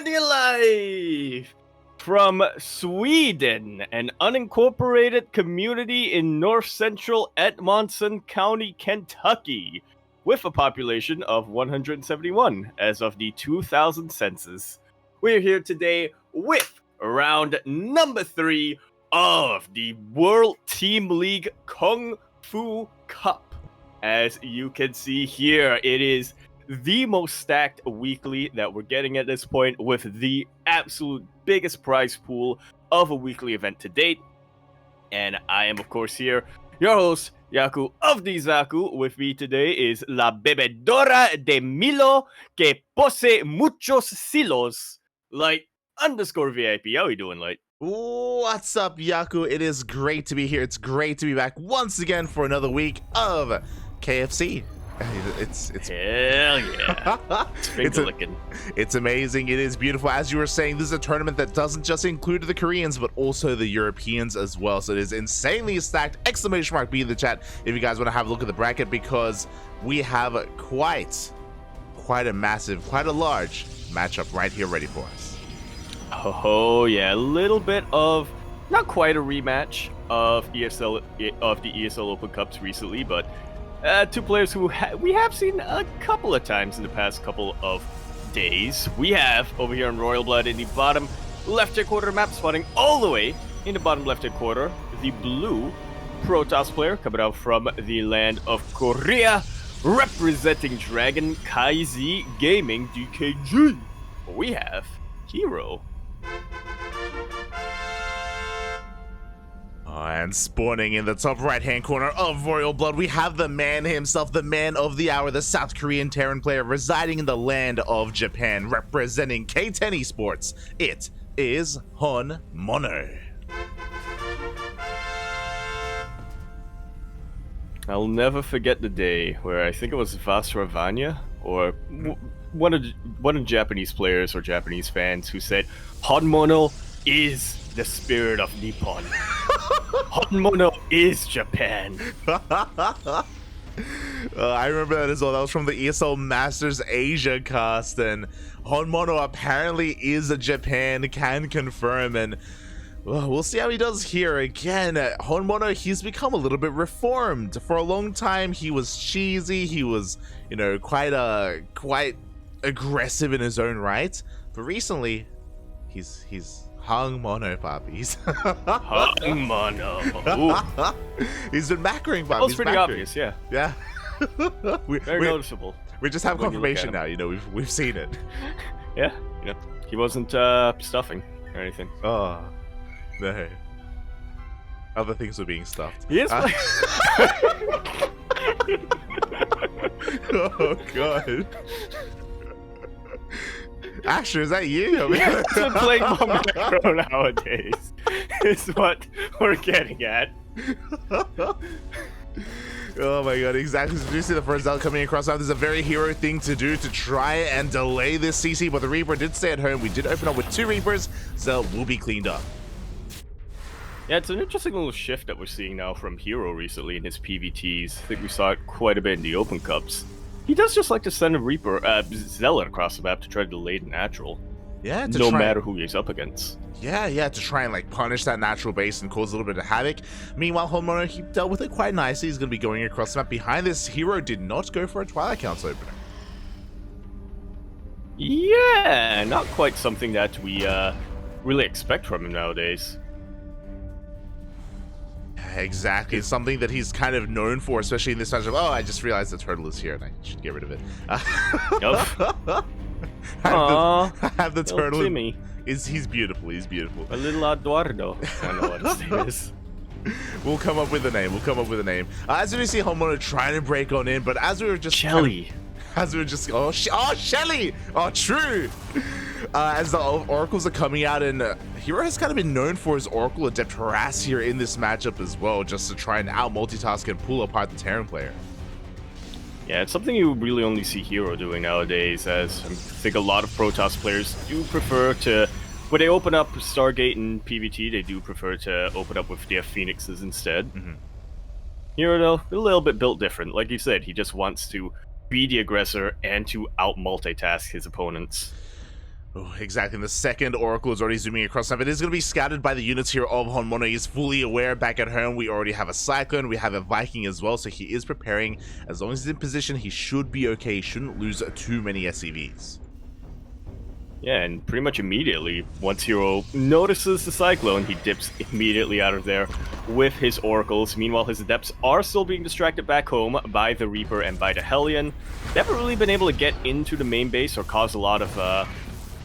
Standing alive from Sweden, an unincorporated community in north central Edmonton County, Kentucky, with a population of 171 as of the 2000 census. We're here today with round number 3 of the World Team League Kung Fu Cup. As you can see here, it is the most stacked weekly that we're getting at this point, with the absolute biggest prize pool of a weekly event to date. And I am, of course, here, your host, Yaku of the Zaku. With me today is La Bebedora de Milo que pose muchos silos, Light _VIP. How are you doing, Light? What's up, Yaku? It is great to be here. It's great to be back once again for another week of KFC. It's hell yeah. It's amazing. It is beautiful. As you were saying, this is a tournament that doesn't just include the Koreans but also the Europeans as well. So it is insanely stacked. Exclamation mark B in the chat if you guys want to have a look at the bracket, because we have quite a massive, quite a large matchup right here ready for us. Oh yeah, a little bit of not quite a rematch of the ESL Open Cups recently, but two players who we have seen a couple of times in the past couple of days. We have over here in Royal Blood in the bottom left-hand quarter map, spawning all the way in the bottom left-hand quarter, the blue Protoss player coming out from the land of Korea, representing Dragon KaiZ Gaming DKG. We have herO. And spawning in the top right-hand corner of Royal Blood, we have the man himself, the man of the hour, the South Korean Terran player residing in the land of Japan, representing K10 Esports. It is HonMonO. I'll never forget the day where I think it was Vasravanya or one of the Japanese players or Japanese fans who said, HonMonO is the spirit of Nippon. HonMonO is Japan. I remember that as well. That was from the ESL Masters Asia cast, and HonMonO apparently is a Japan, can confirm, and we'll see how he does here. Again, HonMonO, he's become a little bit reformed. For a long time, he was cheesy. He was, quite aggressive in his own right. But recently, he's HonMonO, puppies. HonMonO. He's been macroing, puppies. That was pretty obvious, yeah. Yeah. Very noticeable. We just have confirmation now. We've seen it. Yeah. He wasn't stuffing or anything. Oh no. Other things were being stuffed. He is. Oh god. Asher, is that you? It's been playing more macro nowadays. Is what we're getting at. Oh my god, exactly. So you see the first out coming across now. There's a very herO thing to do to try and delay this CC, but the Reaper did stay at home. We did open up with 2 Reapers, so we'll be cleaned up. Yeah, it's an interesting little shift that we're seeing now from herO recently in his PvTs. I think we saw it quite a bit in the Open Cups. He does just like to send a Reaper, Zealot across the map to try to delay the natural. Yeah, no matter who he's up against. Yeah, to try and punish that natural base and cause a little bit of havoc. Meanwhile, HonMonO, he dealt with it quite nicely. He's going to be going across the map. Behind this, herO did not go for a Twilight Council opener. Yeah, not quite something that we really expect from him nowadays. Exactly. It's something that he's kind of known for, especially in this matchup. Oh, I just realized the turtle is here and I should get rid of it. Nope. I have the turtle. Timmy. He's beautiful. He's beautiful. A little Eduardo. I know what his name is. We'll come up with a name. As we see HonMonO trying to break on in, but as we were just Shelly. Shelly. Oh, true. As the oracles are coming out, and herO has kind of been known for his oracle adept harass here in this matchup as well, just to try and out multitask and pull apart the Terran player. Yeah, it's something you really only see herO doing nowadays, as I think a lot of Protoss players do prefer to, when they open up Stargate and PvT, they do prefer to open up with their Phoenixes instead. herO, though, a little bit built different. Like you said, he just wants to be the aggressor and to out multitask his opponents. Oh, exactly. And the second Oracle is already zooming across now. It is going to be scouted by the units here of HonMonO. He's fully aware. Back at home, we already have a Cyclone. We have a Viking as well. So he is preparing. As long as he's in position, he should be okay. He shouldn't lose too many SCVs. Yeah, and pretty much immediately, once herO notices the Cyclone, he dips immediately out of there with his Oracles. Meanwhile, his Adepts are still being distracted back home by the Reaper and by the Hellion. They haven't really been able to get into the main base or cause a lot of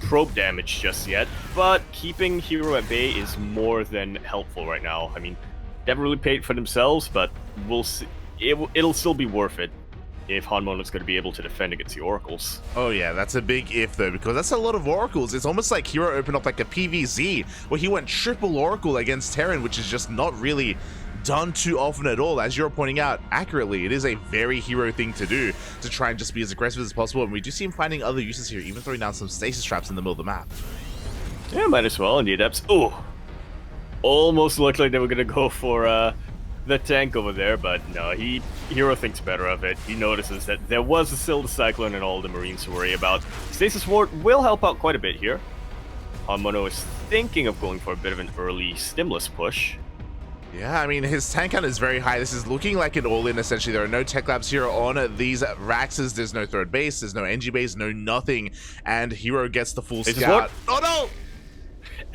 probe damage just yet, but keeping herO at bay is more than helpful right now. I mean, they haven't really paid for themselves, but we'll see. It'll still be worth it if HonMonO is going to be able to defend against the Oracles. Oh yeah, that's a big if though, because that's a lot of Oracles. It's almost like herO opened up like a PvZ where he went triple Oracle against Terran, which is just not really done too often at all. As you're pointing out accurately, it is a very herO thing to do, to try and just be as aggressive as possible, and we do see him finding other uses here, even throwing down some stasis traps in the middle of the map. Yeah, might as well. And the Adepts, oh, almost looked like they were going to go for the tank over there, but no, herO thinks better of it. He notices that there was still the Cyclone and all the Marines to worry about. Stasis Ward will help out quite a bit here. HonMonO is thinking of going for a bit of an early stimulus push. Yeah, I mean, his tank count is very high. This is looking like an all-in, essentially. There are no tech labs here on these Raxes. There's no third base. There's no NG base. No nothing. And herO gets the full scout. Oh, no!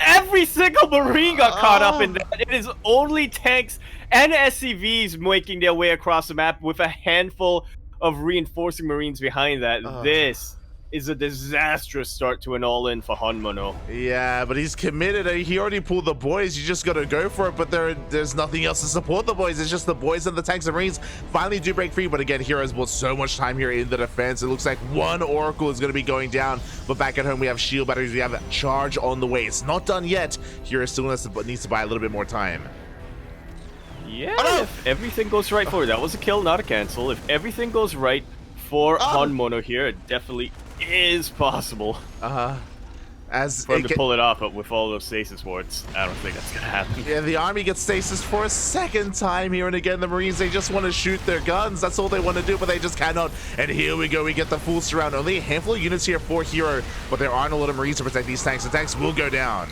Every single Marine got caught up in that. It is only tanks and SCVs making their way across the map with a handful of reinforcing Marines behind that. This is a disastrous start to an all-in for HonMonO. Yeah, but he's committed. He already pulled the boys. You just got to go for it, but there's nothing else to support the boys. It's just the boys and the tanks and Marines finally do break free, but again, herO's bought so much time here in the defense. It looks like one Oracle is going to be going down, but back at home, we have shield batteries. We have charge on the way. It's not done yet. herO still needs to buy a little bit more time. Yeah, if everything goes right for it. That was a kill, not a cancel. If everything goes right for HonMonO here, it definitely is possible. As for him to pull it off, but with all those stasis wards, I don't think that's gonna happen. Yeah, the army gets stasis for a second time here, and again, the Marines, they just want to shoot their guns. That's all they want to do, but they just cannot. And here we go, we get the full surround. Only a handful of units here for herO, but there aren't a lot of Marines to protect these tanks. The tanks will go down.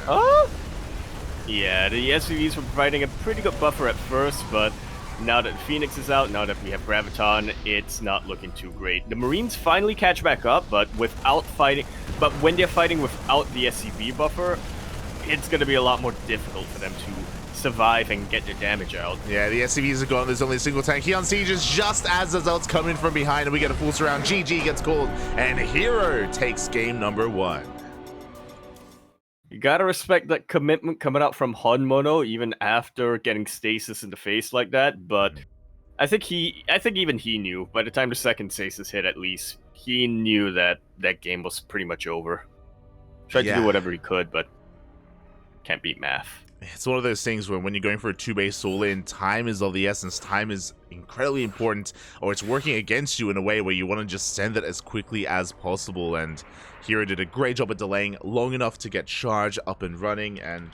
Yeah, the SCVs were providing a pretty good buffer at first, but now that Phoenix is out, now that we have Graviton, it's not looking too great. The Marines finally catch back up, but when they're fighting without the SCV buffer, it's going to be a lot more difficult for them to survive and get their damage out. Yeah, the SCVs are gone. There's only a single tank. He unsieges just as the Zelts come in from behind, and we get a full surround. GG gets called, and herO takes game number 1. You gotta respect that commitment coming out from HonMonO, even after getting stasis in the face like that. But I think even he knew by the time the second stasis hit, at least he knew that that game was pretty much over. Tried to do whatever he could, but can't beat math. It's one of those things where when you're going for a 2-base all-in, time is of the essence. Time is incredibly important, or it's working against you in a way where you want to just send it as quickly as possible. And herO did a great job at delaying long enough to get charge up and running. And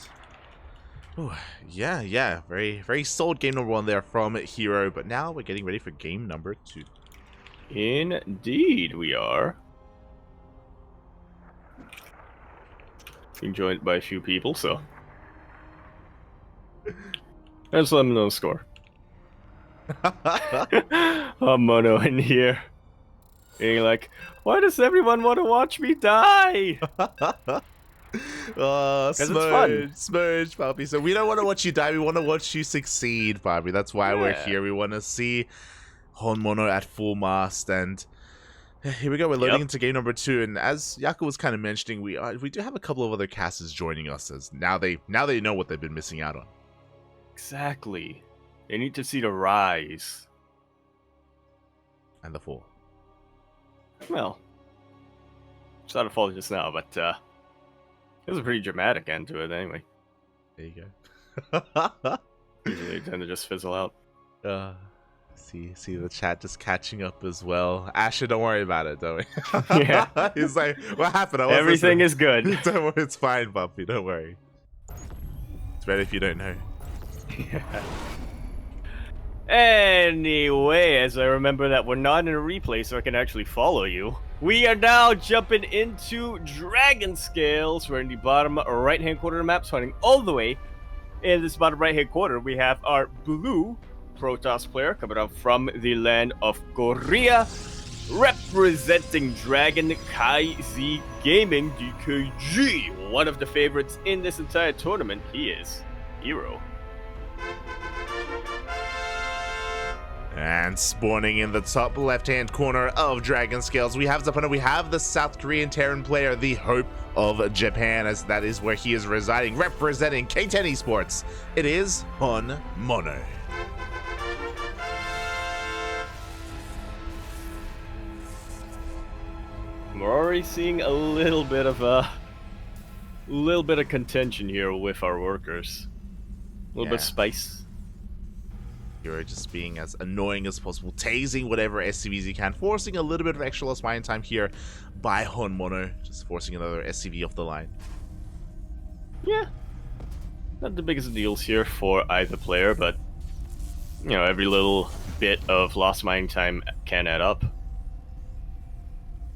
yeah, very, very solid game number 1 there from herO. But now we're getting ready for game number 2. Indeed, we are. Being joined by a few people, so let's let them know the score. HonMonO in here. Being like, why does everyone want to watch me die? Oh, it's fun. Smurge, Poppy. So we don't want to watch you die. We want to watch you succeed, Poppy. That's why we're here. We want to see HonMonO at full mast. And here we go. We're loading into game number 2. And as Yaku was kind of mentioning, we do have a couple of other casters joining us. As now they know what they've been missing out on. Exactly. They need to see the rise. And the fall. Well, it's not a fall just now, but it was a pretty dramatic end to it anyway. There you go. Usually they tend to just fizzle out. See the chat just catching up as well. Asher, don't worry about it, don't we? Yeah. He's like, what happened? Everything is good. Don't worry, it's fine, Bumpy, don't worry. It's better if you don't know. Anyway, okay, as I remember that we're not in a replay, so I can actually follow you. We are now jumping into Dragon Scales. We're in the bottom right-hand corner of the map, starting all the way in this bottom right-hand corner. We have our blue Protoss player coming up from the land of Korea, representing Dragon KZ Gaming DKG. One of the favorites in this entire tournament. He is herO. And spawning in the top left-hand corner of Dragon Scales, we have the South Korean Terran player, the Hope of Japan, as that is where he is residing, representing K10 Esports. It is HonMonO. We're already seeing a little bit of contention here with our workers. A little bit of spice. You're just being as annoying as possible, tasing whatever SCVs you can, forcing a little bit of extra lost mine time here by HonMonO, just forcing another SCV off the line. Yeah, not the biggest deals here for either player, but you know, every little bit of lost mining time can add up.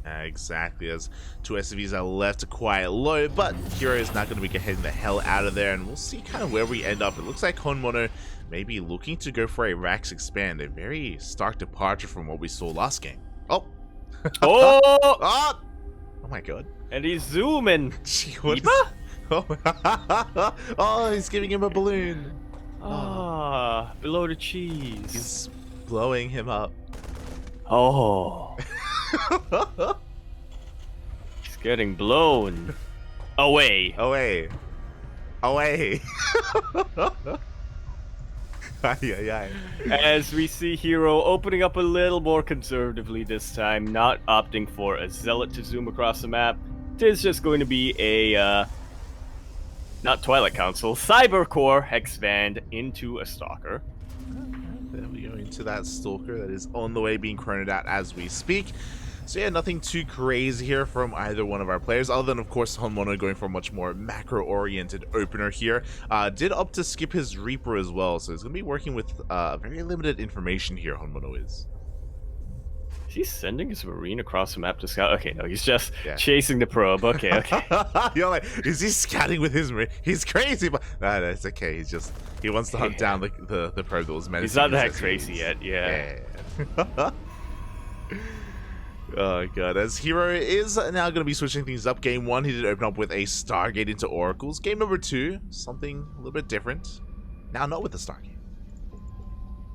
Exactly, as two SCVs are left quite low, but herO is not going to be getting the hell out of there, and we'll see kind of where we end up. It looks like HonMonO may be looking to go for a Rax expand, a very stark departure from what we saw last game. Oh! Oh! Oh! Oh my god. And he's zooming! Gee, what is... Oh. Oh, he's giving him a balloon! Ah, below the cheese. He's blowing him up. Oh. He's getting blown away. Away. Away. As we see herO opening up a little more conservatively this time, not opting for a Zealot to zoom across the map. It is just going to be a, not Twilight Council, Cyber Core expand into a Stalker. There we go, into that Stalker that is on the way, being chronoed out as we speak. So yeah, nothing too crazy here from either one of our players, other than, of course, HonMonO going for a much more macro-oriented opener here. Did opt to skip his Reaper as well, so he's going to be working with very limited information here, HonMonO is. Is he sending his Marine across the map to scout? Okay, no, he's just chasing the probe. Okay, okay. You're like, is he scouting with his Marine? He's crazy, but no, it's okay. He wants to hunt down the probe that was menacing. He's not that crazy yet, yeah. Oh god, as herO is now going to be switching things up. Game 1, he did open up with a Stargate into Oracles. Game number 2, something a little bit different. Now not with the Stargate.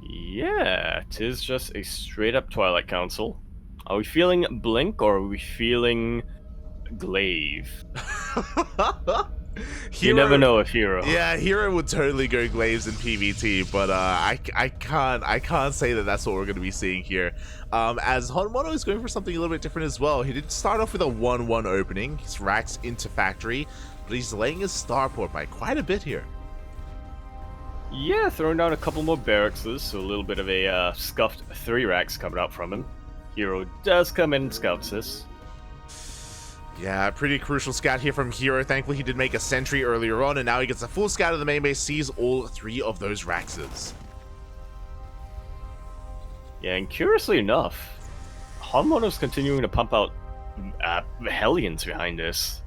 Yeah, it is just a straight up Twilight Council. Are we feeling Blink or are we feeling Glaive? You never know with herO. Yeah, herO would totally go Glaives in PvT, but I can't say that that's what we're going to be seeing here. As HonMonO is going for something a little bit different as well. He did start off with a 1-1 opening. He's Rax into Factory, but he's laying his Starport by quite a bit here. Yeah, throwing down a couple more barracks, so a little bit of a scuffed 3 racks coming out from him. herO does come in and scouts this. Yeah, pretty crucial scout here from herO. Thankfully, he did make a sentry earlier on, and now he gets a full scout of the main base, sees all 3 of those Raxes. Yeah, and curiously enough, HonMonO's continuing to pump out Hellions behind this.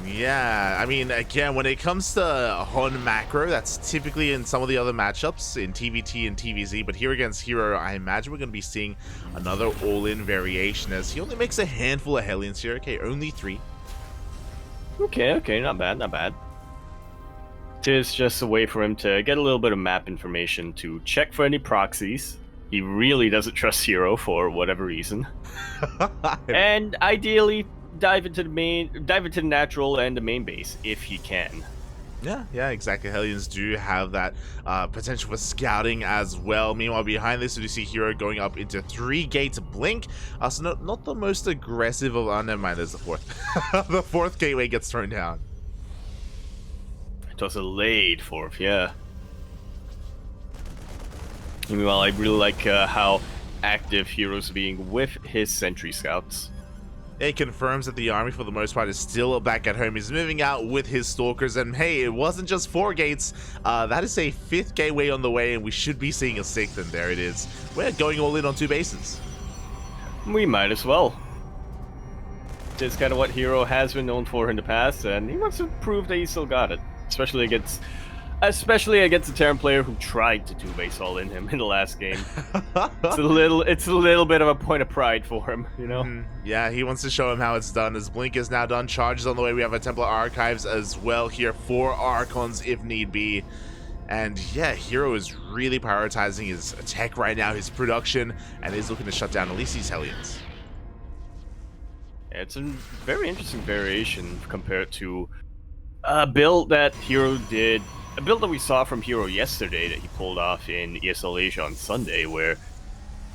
Yeah, I mean, again, when it comes to Hon macro, that's typically in some of the other matchups in TvT and TvZ, but here against herO, I imagine we're going to be seeing another all-in variation, as he only makes a handful of Hellions here. Okay, only 3. Okay, not bad, not bad. It is just a way for him to get a little bit of map information to check for any proxies. He really doesn't trust herO for whatever reason. And ideally, dive into the natural and the main base if he can. Yeah, exactly. Hellions do have that potential for scouting as well. Meanwhile, behind this, we see herO going up into 3 gates Blink. So not the most aggressive of... Oh, never mind, there's the 4th. The 4th gateway gets thrown down. It was a laid 4th, yeah. Meanwhile, I really like how active herO's being with his sentry scouts. It confirms that the army, for the most part, is still back at home. He's moving out with his stalkers, and hey, it wasn't just 4 gates. That is a 5th gateway on the way, and we should be seeing a 6th, and there it is. We're going all in on 2 bases. We might as well. It's kind of what herO has been known for in the past, and he wants to prove that he still got it. Especially against a Terran player who tried to 2-base all in him in the last game. It's a little bit of a point of pride for him, you know? Yeah, he wants to show him how it's done. His Blink is now done. Charges on the way. We have a Templar Archives as well here for Archons if need be. And yeah, herO is really prioritizing his attack right now, his production, and is looking to shut down at least these Hellions. It's a very interesting variation compared to a build that herO did. A build that we saw from herO yesterday that he pulled off in ESL Asia on Sunday, where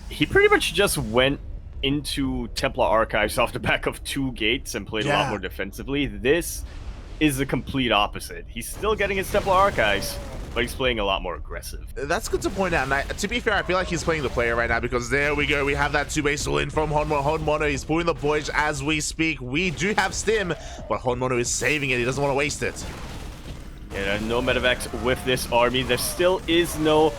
he pretty much just went into Templar Archives off the back of 2 gates and played a lot more defensively. This is the complete opposite. He's still getting his Templar Archives, but he's playing a lot more aggressive. That's good to point out. And to be fair, I feel like he's playing the player right now, because there we go. We have that 2-base all-in from HonMonO. He's pulling the Voyage as we speak. We do have Stim, but HonMonO is saving it. He doesn't want to waste it. And no medevacs with this army. There still is no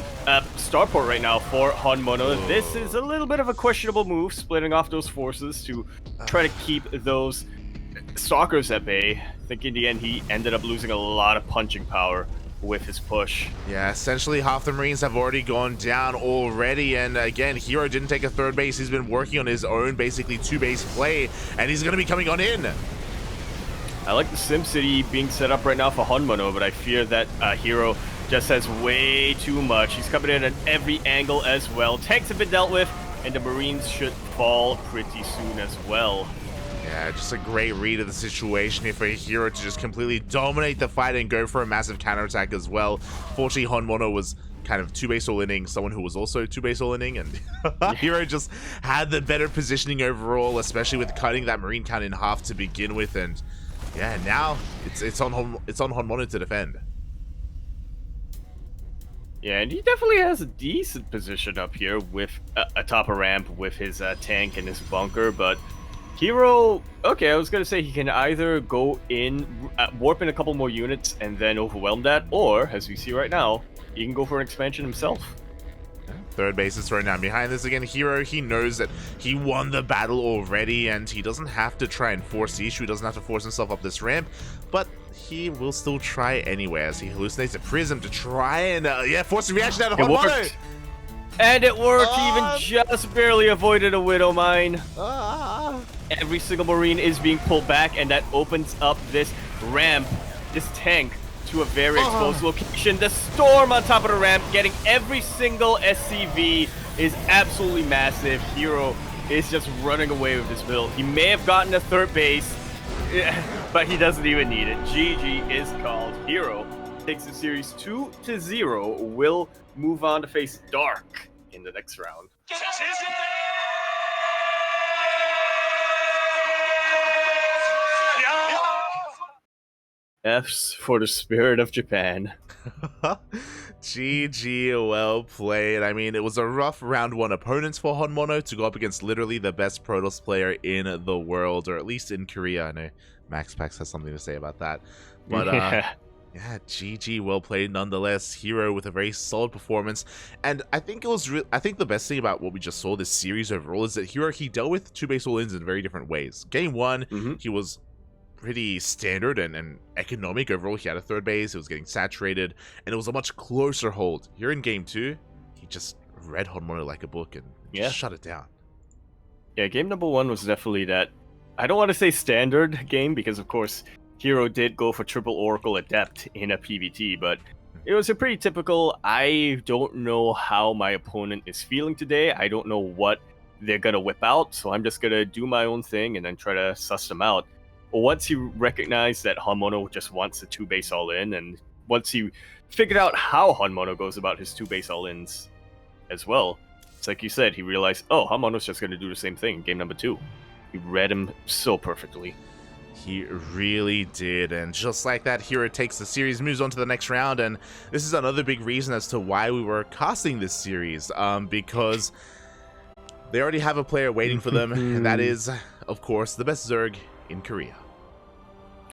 starport right now for HonMonO. This is a little bit of a questionable move, splitting off those forces to try to keep those stalkers at bay. I think in the end he ended up losing a lot of punching power with his push. Yeah, essentially half the Marines have already gone down already, and again, herO didn't take a 3rd base. He's been working on his own, basically 2-base play, and he's going to be coming on in. I like the SimCity being set up right now for HonMonO, but I fear that herO just has way too much. He's coming in at every angle as well. Tanks have been dealt with, and the Marines should fall pretty soon as well. Yeah, just a great read of the situation here for herO to just completely dominate the fight and go for a massive counterattack as well. Fortunately, HonMonO was kind of 2-base all-inning, someone who was also 2-base all-inning, and herO just had the better positioning overall, especially with cutting that Marine count in half to begin with. And yeah, now it's on HonMonO to defend. Yeah, and he definitely has a decent position up here with atop a ramp with his tank and his bunker, but herO, okay, I was going to say he can either go in, warp in a couple more units and then overwhelm that, or, as we see right now, he can go for an expansion himself. 3rd base is right now behind this again. herO, he knows that he won the battle already, and he doesn't have to try and force the issue. He doesn't have to force himself up this ramp, but he will still try anyway as he hallucinates a prism to try and force a reaction out of HonMonO. And it worked. He even just barely avoided a Widow Mine. Every single Marine is being pulled back, and that opens up this ramp, this tank, to a very exposed location. The storm on top of the ramp, getting every single SCV, is absolutely massive. herO is just running away with this build. He may have gotten a 3rd base, but he doesn't even need it. GG is called. herO takes the series 2-0. Will move on to face Dark in the next round. F's for the spirit of Japan. GG, well played. I mean, it was a rough round 1 opponent for HonMonO to go up against literally the best Protoss player in the world, or at least in Korea. I know Max Pax has something to say about that. But yeah, GG, well played nonetheless. herO with a very solid performance, and I think it was I think the best thing about what we just saw this series overall is that herO, he dealt with 2-base all-ins in very different ways. Game 1, he was pretty standard and economic overall. He had a 3rd base, it was getting saturated, and it was a much closer hold. Here in Game 2, he just read HonMonO like a book and just shut it down. Yeah, game number 1 was definitely that, I don't want to say standard game, because of course herO did go for triple Oracle Adept in a PvT, but it was a pretty typical, I don't know how my opponent is feeling today, I don't know what they're going to whip out, so I'm just going to do my own thing and then try to suss them out. Once he recognized that HonMonO just wants a 2-base all-in, and once he figured out how HonMonO goes about his 2-base all-ins as well, it's like you said, he realized, oh, HonMonO's just going to do the same thing in game number 2. He read him so perfectly. He really did, and just like that, herO takes the series, moves on to the next round, and this is another big reason as to why we were casting this series, because they already have a player waiting for them, and that is, of course, the best Zerg in Korea.